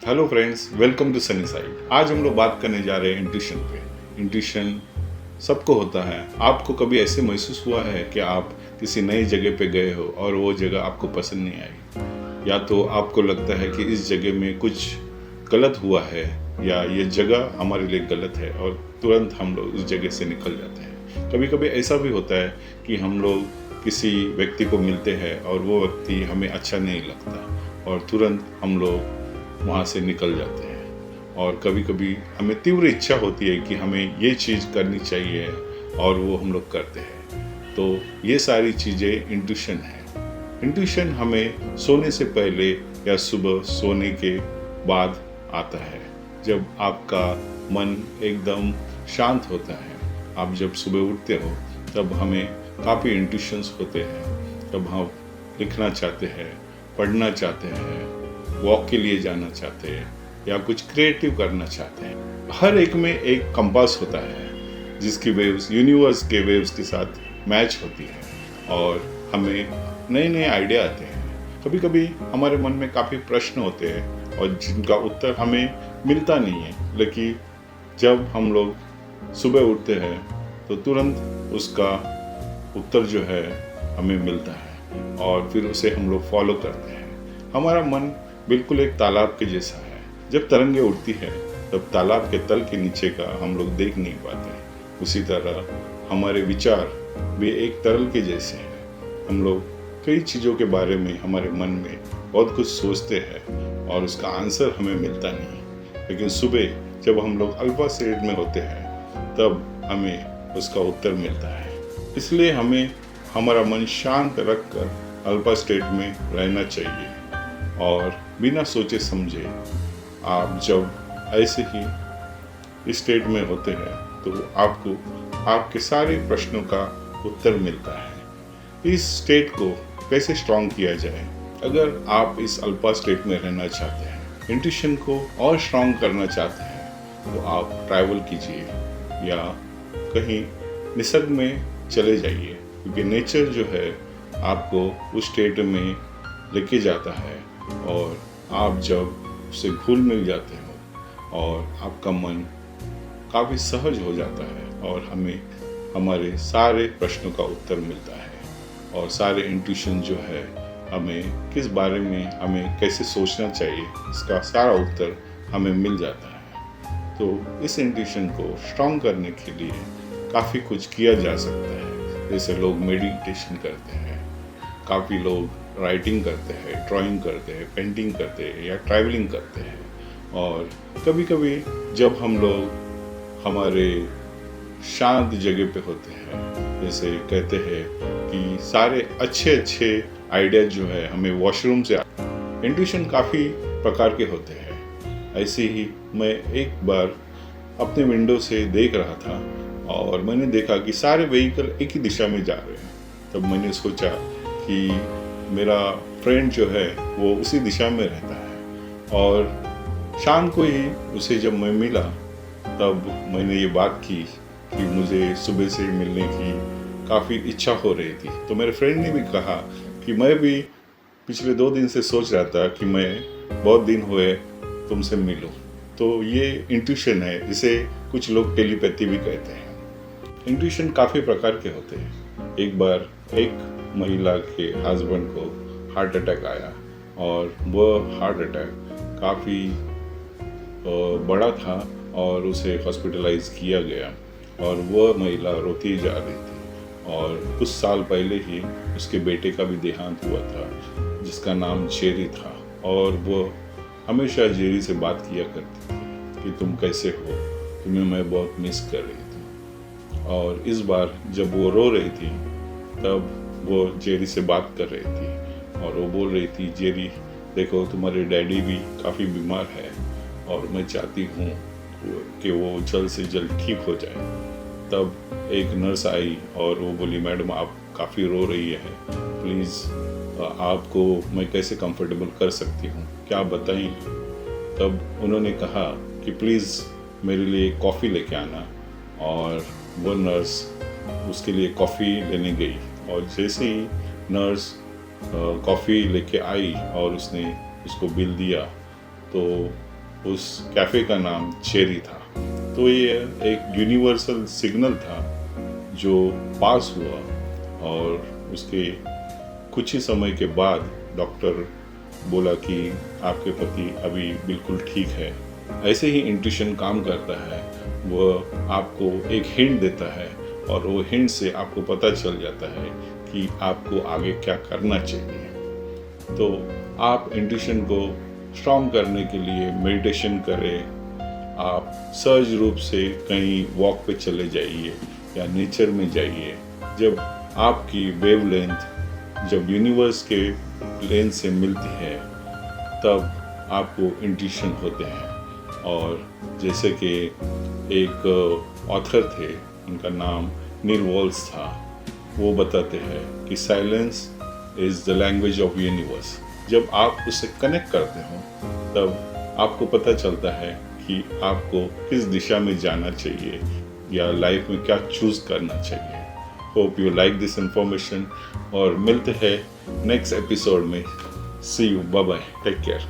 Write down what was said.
Hello friends, welcome to Sunny Side. आज हम लोग बात करने जा रहे हैं इंट्यूशन पे। इंट्यूशन सबको होता है। आपको कभी ऐसे महसूस हुआ है कि आप किसी नई जगह पे गए हो और वो जगह आपको पसंद नहीं आई, या तो आपको लगता है कि इस जगह में कुछ गलत हुआ है या ये जगह हमारे लिए गलत है और तुरंत हम लोग उस जगह से निकल जाते हैं। कभी कभी ऐसा भी होता है कि हम लोग किसी व्यक्ति को मिलते हैं और वो व्यक्ति हमें अच्छा नहीं लगता और तुरंत हम लोग वहाँ से निकल जाते हैं। और कभी कभी हमें तीव्र इच्छा होती है कि हमें ये चीज़ करनी चाहिए और वो हम लोग करते हैं। तो ये सारी चीज़ें इंट्यूशन है। इंट्यूशन हमें सोने से पहले या सुबह सोने के बाद आता है, जब आपका मन एकदम शांत होता है। आप जब सुबह उठते हो तब हमें काफ़ी इंट्यूशंस होते हैं। तब हम लिखना चाहते हैं, पढ़ना चाहते हैं, वॉक के लिए जाना चाहते हैं या कुछ क्रिएटिव करना चाहते हैं। हर एक में एक कंपास होता है जिसकी वेव्स यूनिवर्स के वेव्स के साथ मैच होती है और हमें नए नए आइडिया आते हैं। कभी कभी हमारे मन में काफ़ी प्रश्न होते हैं और जिनका उत्तर हमें मिलता नहीं है, लेकिन जब हम लोग सुबह उठते हैं तो तुरंत उसका उत्तर जो है हमें मिलता है और फिर उसे हम लोग फॉलो करते हैं। हमारा मन बिल्कुल एक तालाब के जैसा है। जब तरंगे उठती है तब तालाब के तल के नीचे का हम लोग देख नहीं पाते। उसी तरह हमारे विचार भी एक तरल के जैसे हैं। हम लोग कई चीज़ों के बारे में हमारे मन में बहुत कुछ सोचते हैं और उसका आंसर हमें मिलता नहीं, लेकिन सुबह जब हम लोग अल्फा स्टेट में होते हैं तब हमें उसका उत्तर मिलता है। इसलिए हमें हमारा मन शांत रख कर अल्फा स्टेट में रहना चाहिए और बिना सोचे समझे आप जब ऐसे ही इस स्टेट में होते हैं तो आपको आपके सारे प्रश्नों का उत्तर मिलता है। इस स्टेट को कैसे स्ट्रॉन्ग किया जाए? अगर आप इस अल्फा स्टेट में रहना चाहते हैं, इंट्यूशन को और स्ट्रॉन्ग करना चाहते हैं, तो आप ट्रैवल कीजिए या कहीं निसर्ग में चले जाइए, क्योंकि नेचर जो है आपको उस स्टेट में लेके जाता है और आप जब उससे घुल मिल जाते हो और आपका मन काफ़ी सहज हो जाता है और हमें हमारे सारे प्रश्नों का उत्तर मिलता है और सारे इंट्यूशन जो है हमें किस बारे में हमें कैसे सोचना चाहिए इसका सारा उत्तर हमें मिल जाता है। तो इस इंट्यूशन को स्ट्रॉन्ग करने के लिए काफ़ी कुछ किया जा सकता है। जैसे लोग मेडिटेशन करते हैं, काफ़ी लोग राइटिंग करते हैं, ड्राइंग करते हैं, पेंटिंग करते हैं या ट्रैवलिंग करते हैं। और कभी कभी जब हम लोग हमारे शांत जगह पे होते हैं, जैसे कहते हैं कि सारे अच्छे अच्छे आइडिया जो है हमें वॉशरूम से इंट्यूशन काफ़ी प्रकार के होते हैं। ऐसे ही मैं एक बार अपने विंडो से देख रहा था और मैंने देखा कि सारे व्हीकल एक ही दिशा में जा रहे हैं। तब मैंने सोचा कि मेरा फ्रेंड जो है वो उसी दिशा में रहता है और शाम को ही उसे जब मैं मिला तब मैंने ये बात की कि मुझे सुबह से मिलने की काफ़ी इच्छा हो रही थी। तो मेरे फ्रेंड ने भी कहा कि मैं भी पिछले 2 दिन से सोच रहा था कि मैं बहुत दिन हुए तुमसे मिलूं। तो ये इंट्यूशन है, जिसे कुछ लोग टेलीपैथी भी कहते हैं। इंट्यूशन काफ़ी प्रकार के होते हैं। एक बार एक महिला के हस्बैंड को हार्ट अटैक आया और वह हार्ट अटैक काफ़ी बड़ा था और उसे हॉस्पिटलाइज किया गया और वह महिला रोती जा रही थी। और कुछ साल पहले ही उसके बेटे का भी देहांत हुआ था, जिसका नाम जेरी था। और वह हमेशा जेरी से बात किया करती थी कि तुम कैसे हो, तुम्हें मैं बहुत मिस कर रही थी। और इस बार जब वो रो रही थी तब वो जेरी से बात कर रही थी और वो बोल रही थी, जेरी देखो तुम्हारे डैडी भी काफ़ी बीमार है और मैं चाहती हूँ कि वो जल्द से जल्द ठीक हो जाए। तब एक नर्स आई और वो बोली, मैडम आप काफ़ी रो रही है, प्लीज़ आपको मैं कैसे कंफर्टेबल कर सकती हूँ, क्या आप बताइए। तब उन्होंने कहा कि प्लीज़ मेरे लिए कॉफ़ी लेके आना। और वो नर्स उसके लिए कॉफ़ी लेने गई और जैसे ही नर्स कॉफ़ी लेके आई और उसने उसको बिल दिया तो उस कैफ़े का नाम चेरी था। तो ये एक यूनिवर्सल सिग्नल था जो पास हुआ और उसके कुछ ही समय के बाद डॉक्टर बोला कि आपके पति अभी बिल्कुल ठीक है। ऐसे ही इंट्यूशन काम करता है, वो आपको एक हिंट देता है और वो हिंट से आपको पता चल जाता है कि आपको आगे क्या करना चाहिए। तो आप इंट्यूशन को स्ट्रॉन्ग करने के लिए मेडिटेशन करें, आप सहज रूप से कहीं वॉक पे चले जाइए या नेचर में जाइए। जब आपकी वेवलेंथ जब यूनिवर्स के प्लेन से मिलती है तब आपको इंट्यूशन होते हैं। और जैसे कि एक ऑथर थे, उनका नाम नील वॉल्स था, वो बताते हैं कि silence is the language of universe. जब आप उससे कनेक्ट करते हो तब आपको पता चलता है कि आपको किस दिशा में जाना चाहिए या लाइफ में क्या चूज़ करना चाहिए। Hope you like this information और मिलते हैं नेक्स्ट एपिसोड में। See you, bye bye, take care.